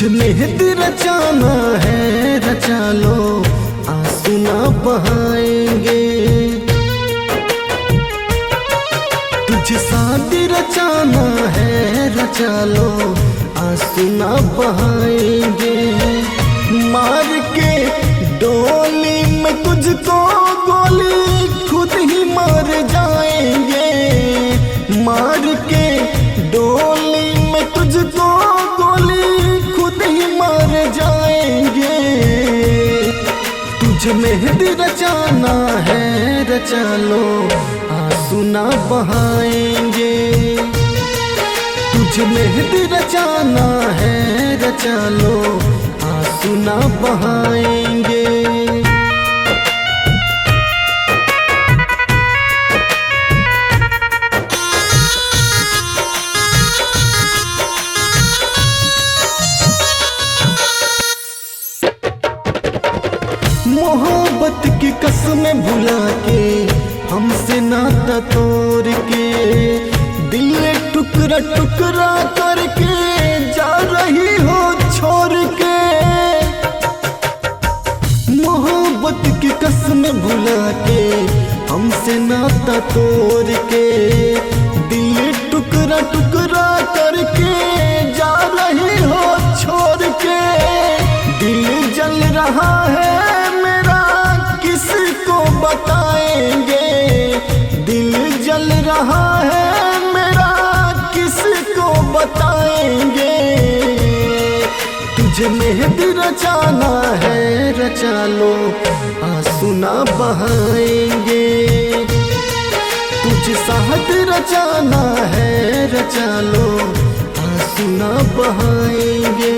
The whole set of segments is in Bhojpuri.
मेहंदी रचाना है रचा लो, आंसू ना बहाएंगे। तुझे शादी रचाना है रचा लो, आंसू ना बहाएंगे। मार के डोली में तुझको गोली खुद ही मर जाएंगे। मार के डोली में तुझको गोली खुद ही मर जाएंगे। तुझे मेहंदी रचाना है रचा लो, आंसू ना बहाएंगे। तुझे मेहंदी रचाना है रचा लो, आंसू ना बहाएंगे। मोहब्बत की कसमें भुला के, हमसे नाता तोड़ के, दिल टुकड़ा टुकड़ा करके जा रही हो छोड़ के। मोहब्बत की कसमें भुला के, हमसे नाता तोड़ के, दिल टुकड़ा टुकड़ा करके जा रही हो छोड़ के। दिल जल रहा है किसको बताएंगे। दिल जल रहा है मेरा किसको बताएंगे। तुझे मेहंदी रचाना है रचा लो, आंसू ना बहाएंगे। तुझे साहत रचाना है रचा लो, आंसू ना बहाएंगे।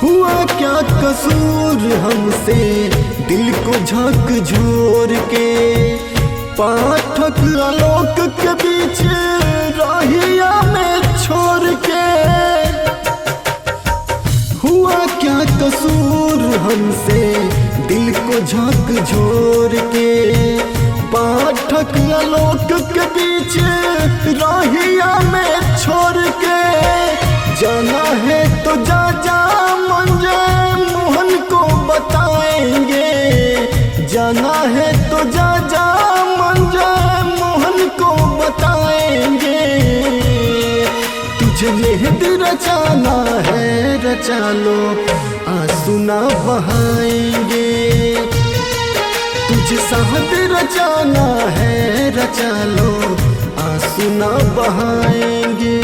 हुआ क्या कसूर हमसे दिल को झकझोर के, पाठक आलोक के बीच राहिया में छोड़ के। हुआ क्या कसूर हमसे दिल को झकझोर के, पाठक आलोक के बीच राहिया में छोड़ के। जाना है तो जा जा मंजय मोहन को बताएंगे। जाना है तो जा जा मंजय मोहन को बताएंगे। तुझे मेहंदी रचाना है रचा लो, आंसू ना बहाएंगे। तुझे साहत रचाना है रचा लो, आंसू ना बहाएंगे।